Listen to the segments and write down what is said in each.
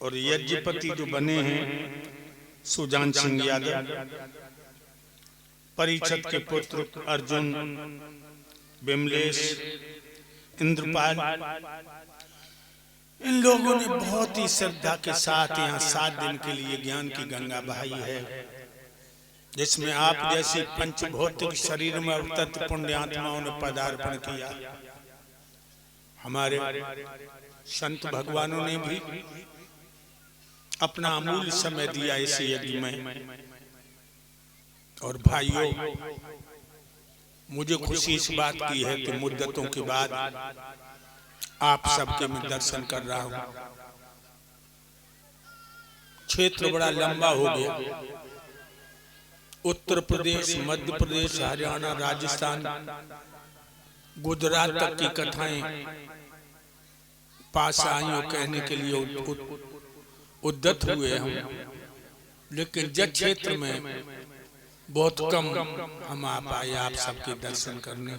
और यज्ञपति जो बने हैं सुजान सिंह यादव, परीक्षित के पुत्र अर्जुन, विमलेश, इंद्रपाल, इन लोगों ने बहुत ही श्रद्धा के साथ यहाँ 7 दिन के लिए ज्ञान की गंगा बहाई है, जिसमें आप जैसी पंचभौतिक शरीर में अवतत पुण्य आत्माओं ने पदार्पण किया। हमारे संत भगवानों ने भी अपना अमूल्य समय दिया इस यज्ञ में। और भाइयों, मुझे खुशी इस बात की है कि मुद्दतों के बाद आप सबके मैं दर्शन कर रहा हूं। क्षेत्र बड़ा लंबा हो गया, उत्तर प्रदेश, मध्य प्रदेश, हरियाणा, राजस्थान, गुजरात तक की कथाएं पास आई और कहने के लिए उद्यत हुए हम, लेकिन जज क्षेत्र में बहुत कम हम आ पाए आप सबके दर्शन करने।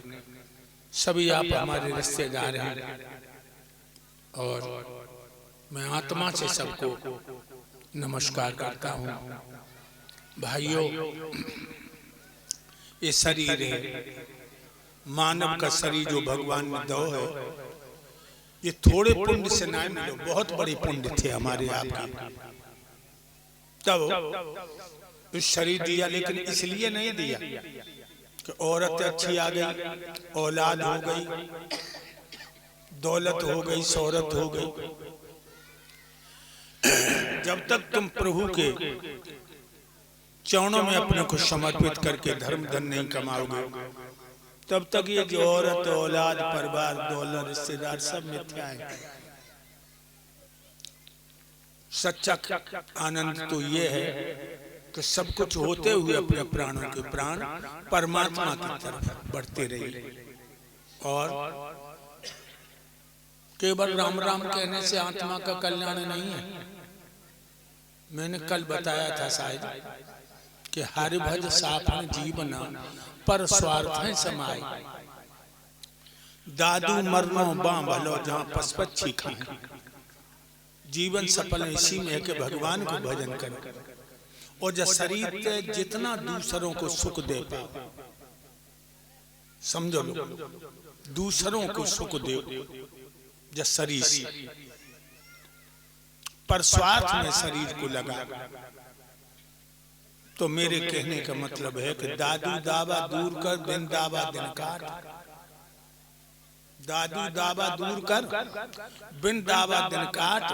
सभी आप हमारे रिश्तेदार हैं और मैं आत्मा से सबको नमस्कार करता हूँ। भाइयों, ये शरीर है, मानव का शरीर जो भगवान ने दो है, ये थोड़े पुण्य से नहीं मिलो, बहुत बड़े पुण्य थे हमारे आपके, तब इस शरीर दिया। लेकिन इसलिए नहीं दिया कि औरत अच्छी आ गई, औलाद हो गई, दौलत हो गई, शोहरत हो गई। जब तक तुम प्रभु के चरणों में अपने को समर्पित करके धर्म धन नहीं कमाओगे, तब तक ये जो औरत, औलाद, परिवार, दौलत, रिश्तेदार सब मिथ्या है। सच्चा आनंद तो ये है कि सब कुछ होते हुए अपने प्राणों के प्राण परमात्मा की तरफ बढ़ते रहिए। और केवल राम राम कहने से आत्मा का कल्याण नहीं है। मैंने कल बताया था शायद कि हरि भज साफन जीवना पर स्वार्थ है समाई, दादू मरनो बां भलो जहां पशपक्षी खाए। जीवन सफल इसी में है कि भगवान को भजन करें और जब शरीर के जितना दूसरों को सुख दे पाओ, समझो लो, दूसरों को सुख दे जब शरीर से, पर स्वार्थ में शरीर को लगा, तो मेरे कहने का मतलब है कि दादू दावा दूर कर, दिन दावा दिन काट। दादू दावा दूर कर, बिन दावा दिन काट।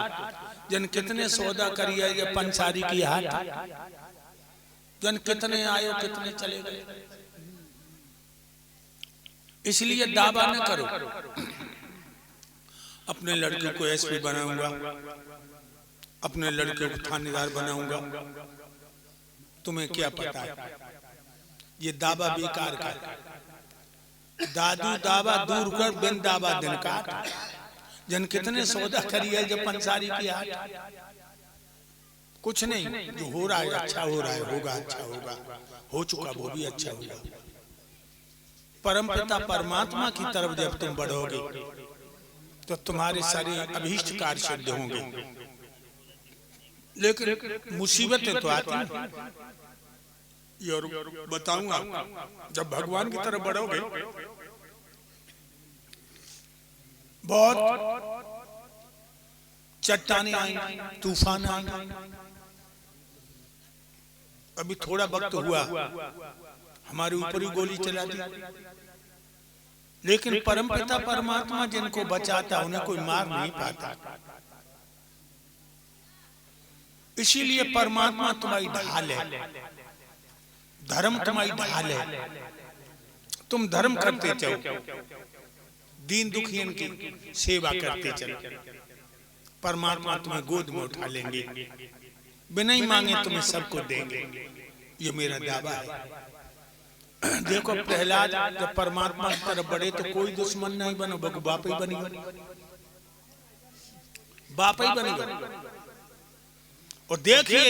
जन कितने सौदा करिए ये पंसारी की हाट, जन कितने आयो कितने चले गए। इसलिए दावा न करो। अपने लड़के को एसपी बनाऊंगा, अपने लड़के को थानेदार बनाऊंगा, तुम्हें क्या पता है? ये दावा बेकार का। दादू दावा दूर कर, बिन दावा दिन काट। जन कितने सौदा करिए जब पंसारी की हाट। कुछ नहीं, जो हो रहा है अच्छा हो रहा है, होगा अच्छा होगा, हो चुका वो भी अच्छा होगा। परमपिता परमात्मा की तरफ जब तुम बढ़ोगे तो तुम्हारे सारे अभीष्ट कार्य सिद्ध होंगे। लेकिन मुसीबतें तो आती हैं। और बताऊंगा, जब भगवान की तरफ बढ़ोगे बहुत चट्टानें आएंगी, तूफान आएंगे। अभी थोड़ा वक्त हुआ, हमारे ऊपर ही गोली चला दी, लेकिन परमपिता परमात्मा जिनको बचाता उन्हें कोई मार नहीं पाता। इसीलिए परमात्मा तुम्हारी ढाल है, धर्म तुम्हारी ढाल है। तुम धर्म करते चलो, दीन दुखियन की सेवा करते चलो, परमात्मा तुम्हें गोद में उठा लेंगे, बिना ही मांगे तुम्हें सबको देंगे। ये मेरा दावा है। देखो प्रहलाद जब परमात्मा की तरफ बढ़े तो कोई दुश्मन नहीं बनो, बाप ही बनी, बाप ही बनेगा। और देखिए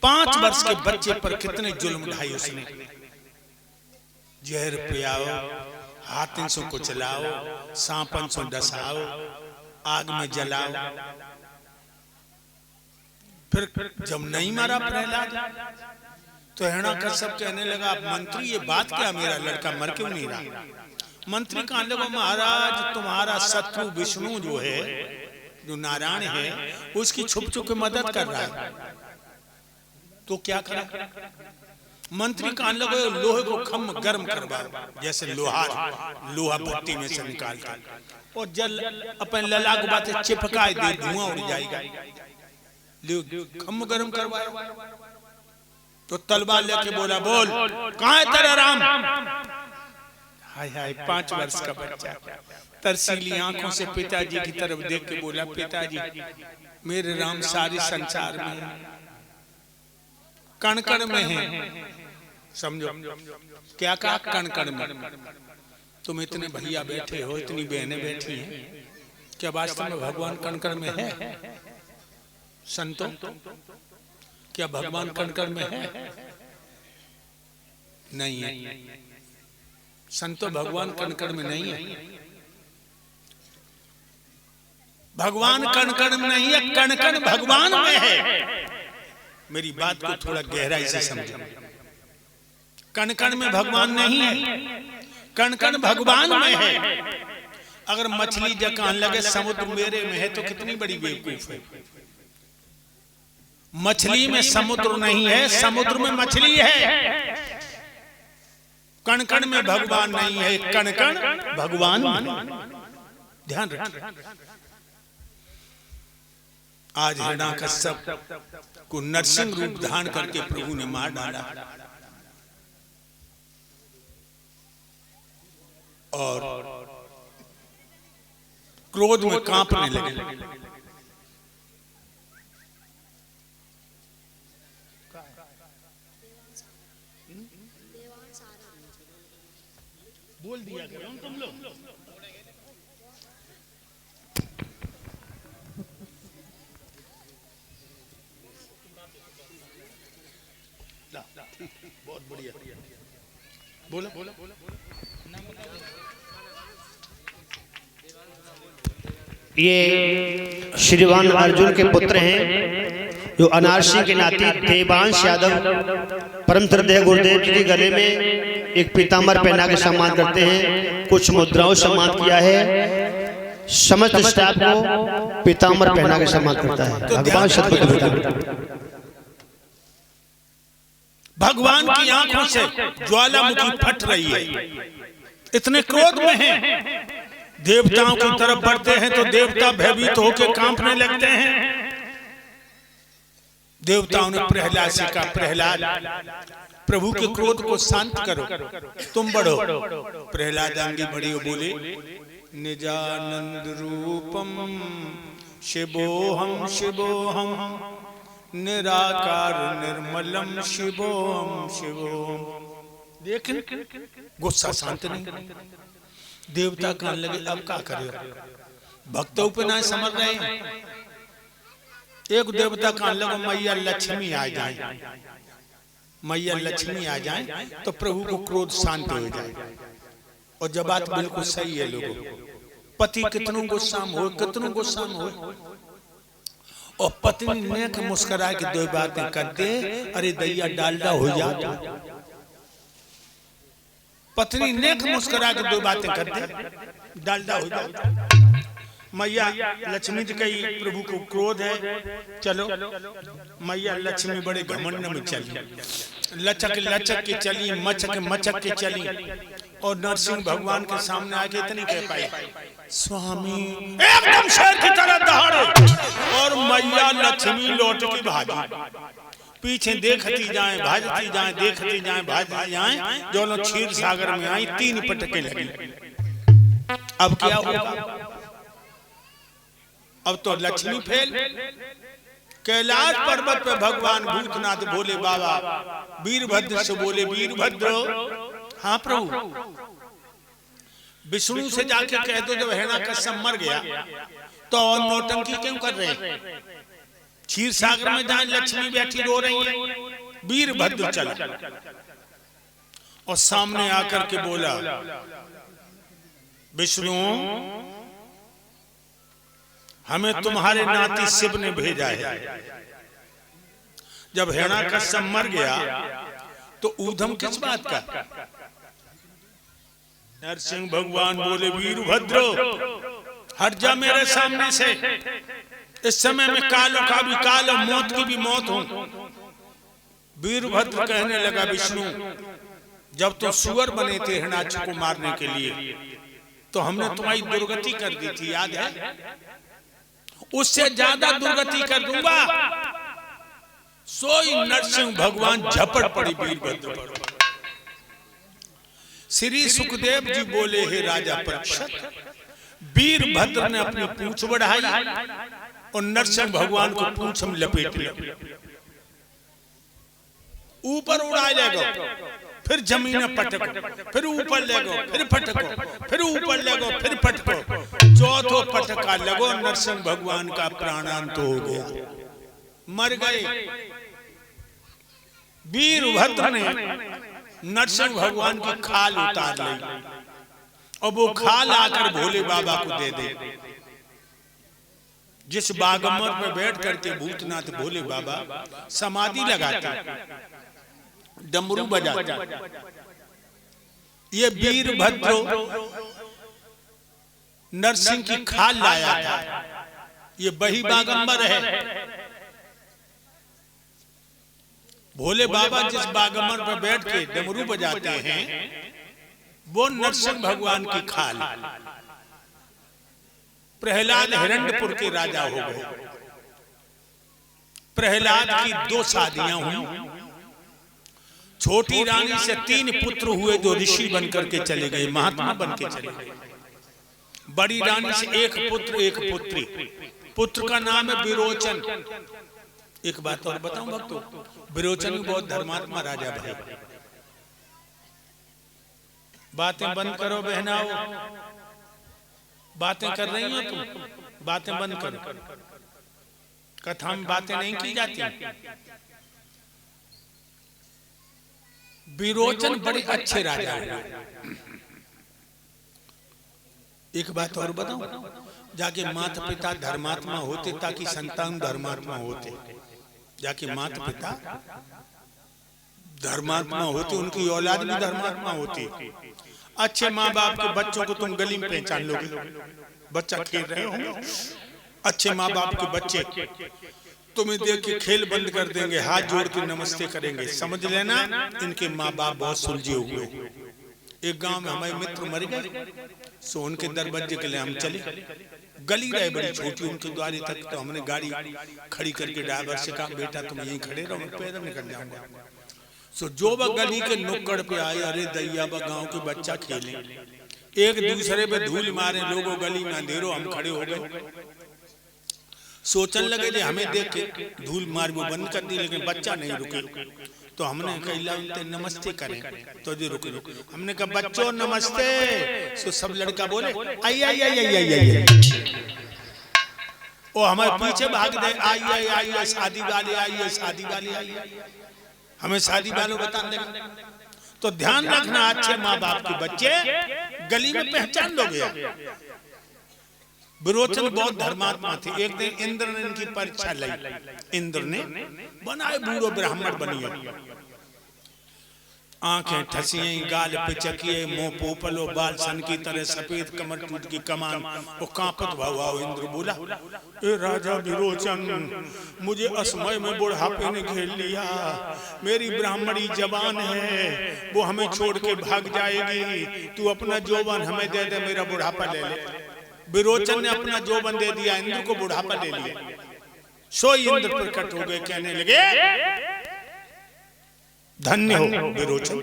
5 वर्ष के बच्चे पर कितने जुल्म ढाई उसने। जहर पियाओ, हाथियों को चलाओ, सांपन से डसाओ, आग में जलाओ, फिर जब नहीं मारा प्रहलाद तो हिरण्यकश्यप कहने लगा, मंत्री ये बात क्या, मेरा लड़का मर क्यों नहीं रहा? मंत्री कहने लगा, महाराज तुम्हारा शत्रु विष्णु जो है, जो नारायण है, उसकी छुप छुप के मदद कर रहा है, तो क्या करें? मंत्री कहने लगे, लोहे को खम गर्म करवाओ, जैसे लोहा भट्टी में से निकाल कर, और जल अपन लला को बातें चिपकाए दे, धुआं उड़ जाएगा। खम गर्म करवाओ। तो तलवार लेके बोला, बोल कहाँ है तेरा राम? हाय हाय, 5 वर्ष का बच्चा तरसीली आंखों से पिताजी की तरफ देख के बोला, पिताजी मेरे राम सारे संसार में कण कण में है। समझो क्या कहा, कण कण में। तुम इतने भैया बैठे हो, इतनी बहनें बैठी हैं, क्या वास्तव में भगवान कण कण में है? संतों, क्या भगवान कण कण में है? नहीं है। संतों, भगवान कण कण में नहीं है। भगवान कण कण में नहीं है, कण कण भगवान में है। मेरी बात को थोड़ा गहराई से समझो। कण कण में भगवान नहीं है, कण कण भगवान में है। अगर मछली जकान लगे समुद्र मेरे में है तो कितनी बड़ी बेवकूफ है। मछली में समुद्र नहीं है, समुद्र में मछली है। कण कण में भगवान नहीं है, कण कण भगवान। ध्यान रखिए। आज हिरण्यकश्यप को नरसिंह रूप धारण करके प्रभु ने मार डाला और क्रोध में कांपने लगे। बोल दिया करो तुम लोग। बहुत बढ़िया, बोला बोला। ये श्रीमान अर्जुन के पुत्र हैं, जो अनारसी के नाती देवांश यादव परम श्रद्धेय गुरुदेव जी के गले में एक पीताम्बर पहना के सम्मान करते हैं। कुछ मुद्राओं सम्मान किया है। समस्त स्टाफ को पीताम्बर पहना के सम्मान करता है। भगवान सतगुरु भगवान की आंखों से ज्वालामुखी फट रही है, इतने क्रोध में हैं। देवताओं की तरफ बढ़ते हैं तो देवता भयभीत होकर कांपने लगते हैं। देवताओं ने प्रहलाद से कहा, प्रहलाद प्रभु के क्रोध को शांत करो, तुम बढ़ो। प्रहलाद आगे बढ़े और बोले, निजानंद रूपम शिवोहम शिवोहम निराकार निर्मलम शिवोहम शिवोहम। लेकिन गुस्सा शांत नहीं। देवता कहने लगे, अब क्या करे? भक्तों पे ना समझ रहे हैं। एक देवता कहने लगा, मैया लक्ष्मी आ जाए, मैया लक्ष्मी आ जाए तो प्रभु को क्रोध शांत हो जाए। और जब बात बिल्कुल सही है लोगों, पति कितनों गुस्सा हो, कितनों गुस्सा हो, और पत्नी ने मुस्कुरा के 2 बातें करते, अरे दैया डालडा हो जा। पत्नी ने मुस्कुरा के 2 बातें करते, डालडा हो जा। मैया लक्ष्मी जी कही, प्रभु को क्रोध है, चलो। मैया लक्ष्मी बड़े घमंड में चली, लचक लचक के चली, मचक मचक के चली, और नरसिंह भगवान के सामने आके इतनी कह पाई, स्वामी, एकदम शेर की तरह दहाड़े, और मैया लक्ष्मी लौट की भागी। पीछे देखती जाए, भाजती जाए, देखती जाए, भाजती जाए, दोनों क्षीर सागर में आई, 3 पटके लगी। अब क्या होगा? अब तो लक्ष्मी फेल। कैलाश पर्वत पे भगवान भूतनाथ बोले, बाबा वीरभद्र से बोले, वीरभद्र, हाँ प्रभु। विष्णु से जाके कह दो, जब हिरण्यकश्यप मर गया तो और नौटंकी क्यों कर रहे हैं? क्षीर सागर में जहां लक्ष्मी बैठी रो रही है, वीरभद्र चला और सामने आकर के बोला, विष्णु हमें तुम्हारे नाती शिव ने भेजा है, जब हिरण्याकश्यप मर गया तो ऊधम किस बात का? नरसिंह भगवान बोले वीरभद्र हट जा मेरे सामने से, इस समय में कालों का भी काल और मौत की भी मौत हूं। वीरभद्र कहने लगा विष्णु जब तो सुअर बने थे हिरण्याक्ष को मारने के लिए तो हमने तुम्हारी दुर्गति कर दी थी, याद है? उससे ज्यादा दुर्गति कर दूंगा। सोई नरसिंह भगवान झपट पड़ी वीरभद्र पर। श्री सुखदेव जी बोले हे राजा परीक्षित, वीरभद्र ने अपनी पूंछ बढ़ाई और नरसिंह भगवान को पूंछ में लपेट लिया, ऊपर उड़ा ले गो, फिर जमीन में पटको, फिर ऊपर ले गो, फिर पटको, फिर ऊपर ले गो, फिर पटको। चौथो पटका लगो नरसिंह भगवान का प्राणांत हो गया, मर गए। वीरभद्र ने नरसिंह भगवान की खाल उतार ली और वो खाल आकर भोले बाबा को दे दे। जिस बागमर पे बैठ करके भूतनाथ भोले बाबा समाधि लगाते, डमरू बजाते, ये वीरभद्र नरसिंह की खाल लाया था। ये वही बागंबर है। भोले बाबा जिस बागमर पर बैठ के डमरू बजाते हैं वो नरसिंह भगवान की खाल। प्रहलाद हिरण्यपुर के राजा हो गए। प्रहलाद की 2 शादियां हुई। छोटी रानी से 3 पुत्र हुए जो ऋषि बनकर के चले गए, महात्मा बन के चले गए। बड़ी रानी से 1 पुत्र 1 पुत्री। पुत्र का नाम है विरोचन। एक बात और बताऊं भक्तों, विरोचन भी बहुत धर्मात्मा राजा भाई। बातें बंद करो बहनाओ, बातें कर रही हो तुम, बातें बंद करो। कथा में बातें नहीं की जाती। विरोचन बड़े अच्छे राजा हैं। एक बात और बताऊं, जाके माता पिता धर्मात्मा होते ताकि संतान धर्मात्मा होते। जाके माता पिता धर्मात्मा होते, उनकी औलाद भी धर्मात्मा होती। अच्छे माँ बाप के बच्चों को तुम गली में पहचान लोगे, बच्चा खेल रहे होंगे। अच्छे माँ बाप के बच्चे तुम्हें देख के खेल बंद कर देंगे, हाथ जोड़ के नमस्ते करेंगे। समझ लेना इनके माँ बाप बहुत सुलझे हुए। एक गांव में हमारे मित्र मर गए, सो उनके दरवाजे के लिए हम चले। गली रहे बड़ी छोटी, उनके द्वारे तक तो हमने गाड़ी खड़ी करके ड्राइवर से कहा बेटा तुम यहीं खड़े रहो, मैं पैदल निकल जाऊंगा। सो जो वह गली के नुक्कड़ पे आए, अरे दैया बा गांव के बच्चा खेले, एक दूसरे पे धूल मारे, लोगों गली में अंधेरो, हम खड़े हो गए। सोचने लगे जे हमें देख के धूल मार वो बंद कर दी, लेकिन बच्चा नहीं रुके। तो हमने कहा उनसे नमस्ते करें, तो जी रुके। हमने कहा बच्चों नमस्ते। तो सब लड़का बोले आई आई आई आई आई आई। ओ हमारे पीछे भाग दे, आई आई आई आई, शादी वाले आई है, शादी वाले आई है। हमें शादी वालों बताने लगा। तो ध्यान रखना, अच्छे माँ बाप के बच्चे गली में पहचान लोगे। विरोचन बहुत धर्मात्मा थे। एक दिन इंद्र ने इनकी परीक्षा ली। इंद्र ने बनाए बूढ़ो ब्राह्मण बनिए, आंखें ठसिए, गाल पे चकिए, मुंह पोपलो, बाल सन की तरह सफेद, कमर टूट की कमान, वो कांपत भाव। इंद्र बोला ए राजा विरोचन, मुझे असमय में बुढ़ापे ने घेर लिया। मेरी ब्राह्मणी जवान है, वो हमें छोड़ के भाग जाएगी। तू अपना जौवन हमें दे दे, मेरा बुढ़ापा ले ले। विरोचन ने अपना जौवन दे दिया, इंद्र को बुढ़ापा ले लिया। सो इंद्र प्रकट हो गए, कहने लगे धन्य हो विरोचन,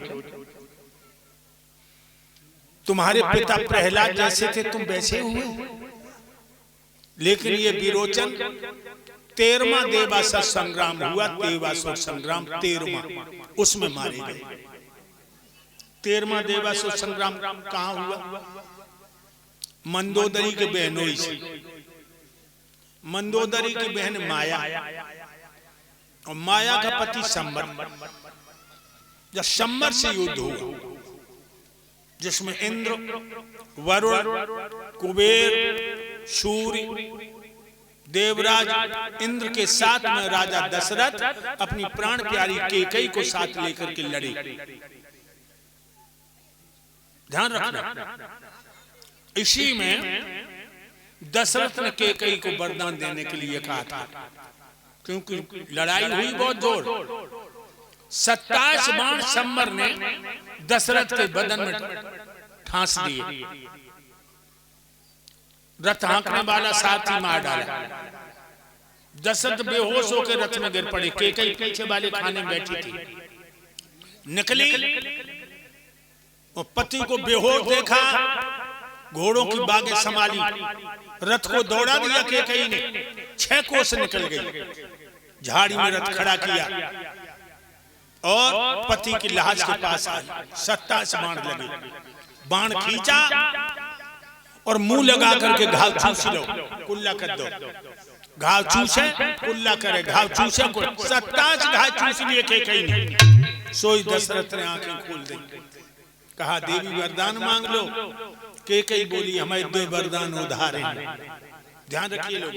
तुम्हारे पिता प्रहलाद जैसे थे, तुम वैसे हुए। लेकिन ये विरोचन 13वां देवासुर संग्राम हुआ, देवासुर संग्राम 13वां, उसमें मारे गए। 13वां देवासुर संग्राम कहां हुआ? मंदोदरी के बहनोई से। मंदोदरी की बहन माया और माया का पति संबर। जब संबर से युद्ध हुआ, जिसमें इंद्र, वरुण, कुबेर, सूर्य, देवराज इंद्र के साथ में राजा दशरथ अपनी प्राण प्यारी कैकेयी को साथ लेकर के लड़े। ध्यान रखना, इसी में दशरथ ने कैकेयी को वरदान देने के लिए कहा था, क्योंकि लड़ाई हुई बहुत जोर। 27 बाण संबर ने दशरथ के बदन में ठांस दिए। रथ हाँकने वाला साथी मार डाला। दशरथ बेहोश होकर रथ में गिर पड़े। कैकेयी पीछे वाले खाने में बैठी थी। निकली और पति को बेहोश देखा, घोड़ों की बागें संभाली, रथ को दौड़ा दिया कैकेयी ने। 6 कोस निकल गई। झाड़ी में रथ खड़ा किया और पति की लाश के पास आई। 27 बाण लगे। बाण खींचा और मुंह लगा करके घाव चूस लो, कुल्ला कर दो। घाव चूसे कुल्ला करे, घाव चूसे को 27 घाव चूस लिए कैकेयी ने। सोई दशरथ ने आंखें खोल दी, कहा देवी वरदान मांग लो। कैकेयी बोली हमारे 2 वरदान उधार हैं। ध्यान रखिए लोग,